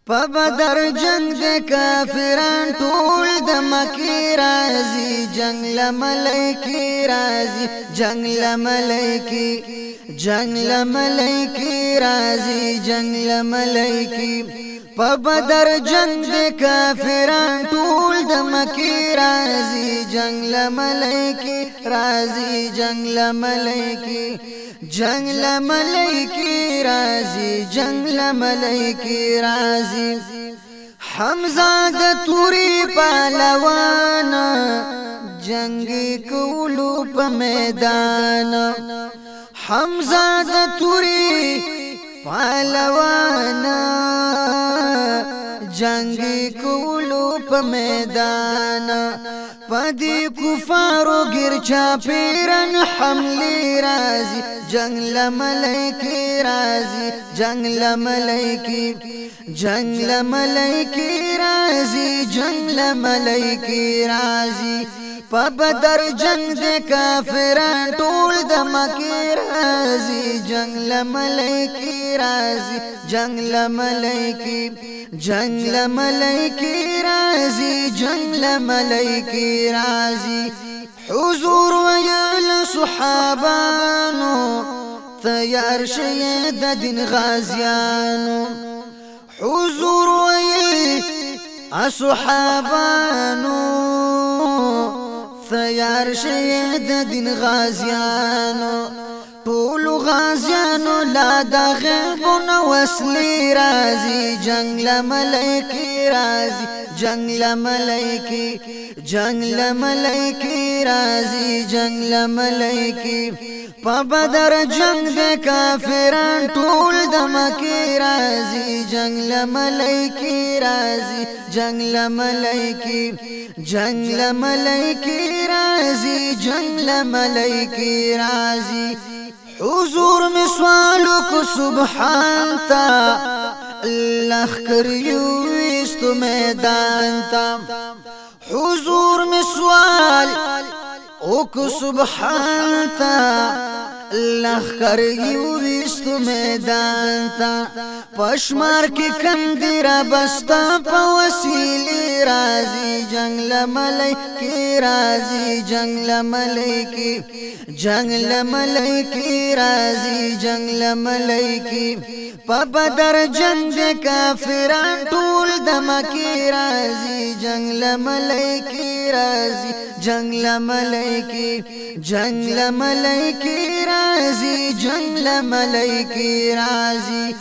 په بدر جنگ د کافران ټول د مکی رازي جنگ لملائکی رازي جنگ لملائکی جنگ لملائکی رازي جنگ لملائکی په بدر جنگ د کافران ټول د مکی رازي جنگ لملائکی رازي جنگ لملائکی جنگ لملائکی رازي جنگ لملائکی رازي حمزه د توری پهلوان جنگ کولو په میدان حمزه د توری پهلوان جنگ کولو په میدان پدی کفارو گرچا پیرن حملی رازی جنگ لملائکی رازی جنگ لملائکی جنگ لملائکی رازی جنگ لملائکی رازی په بدر جنگ د کافران ټول د مکی رازي جنگ لملائکی رازي جنگ لملائکی جنگ لملائکی رازي جنگ لملائکی رازي حضور ویل صحابانو تیار شي د دین غازیانو حضور ویل صحابانو تیار شي د دین غازیانو ټول غازیانو لا د غیبونو وسلی رازي جنگ لملائکی رازي جنگ لملائکی جنگ لملائکی رازي جنگ لملائکی په بدر جنگ د کافران ټول د مکی رازي جنگ لملائکی رازي جنگ لملائکی جنگ لملائکی رازي جنگ لملائکی رازي حضور میں سوالو کو سبحان تا اللہ کریو است میدان تا حضور میں سوال او کو سبحان تا اللہ کریو است میدان تا پشمار کی کم دیرا بستا پا وسیلی رازی جنگ لملائکی رازی جنگ لملائکی جنگ لملائکی رازي جنگ لملائکی په بدر جنگ د کافران ټول د مکی رازي جنگ لملائکی رازي جنگ لملائکی جنگ لملائکی رازي جنگ لملائکی رازي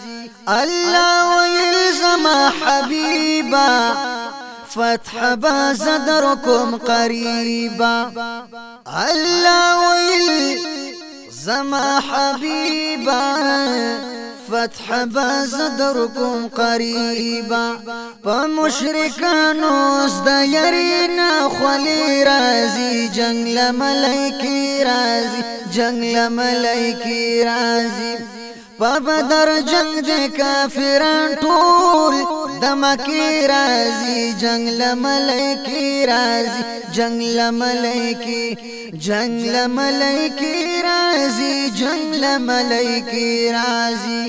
الله ويلزم حبيبا فتح بازدركم قريبا الله ويلزم حبيبا فتح بازدركم قريبا فمشركانو د يرينا خلي رازي جنگ لملائکی رازي جنگ لملائکی رازي په بدر جنگ د کافران ټول د مکی رازي جنگ لملائکی رازي جنگ لملائکی جنگ لملائکی رازي جنگ لملائکی رازي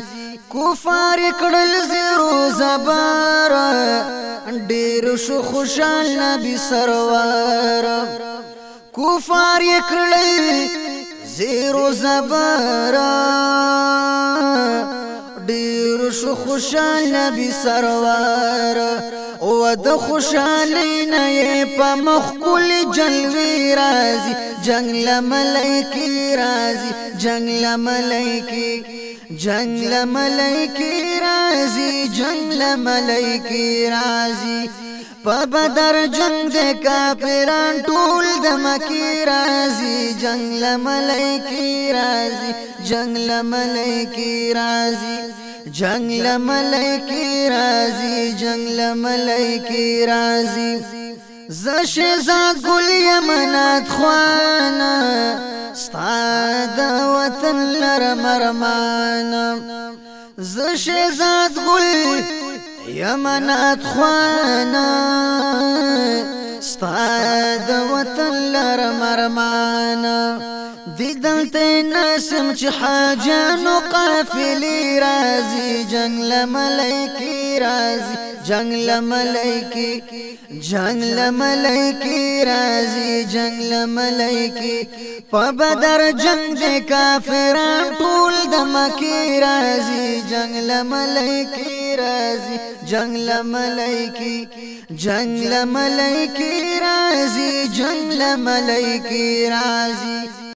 کفار کړل زیرو زبر ډیر شو خوشال نبی سرور کفار کړل زیرو زبر ډیر شو خوشال نبی سرور او د خوشالی نه په مخ کول جلوی رازي جنگ لملائکی رازي جنگ لملائکی جنگ لملائکی رازي جنگ لملائکی رازي په بدر جنگ د کافران ټول د مکی رازي جنگ لملائکی رازي جنگ لملائکی رازي جنگ لملائکی رازي جنگ لملائکی رازي ز شهزاد ګل یمنات خوانا ستاد وطن لرمرمان ز شهزاد ګل یمنات خوانا ستاد وطن لرمرمان دی دلته ناسم چې حاجانو قافلی رازي جنگ لملائکی رازي جنگ لملائکی جنگ لملائکی رازی جنگ لملائکی په بدر جنگ دے کافران ټول د مکی رازی جنگ لملائکی رازی جنگ لملائکی جنگ لملائکی رازی جنگ لملائکی رازی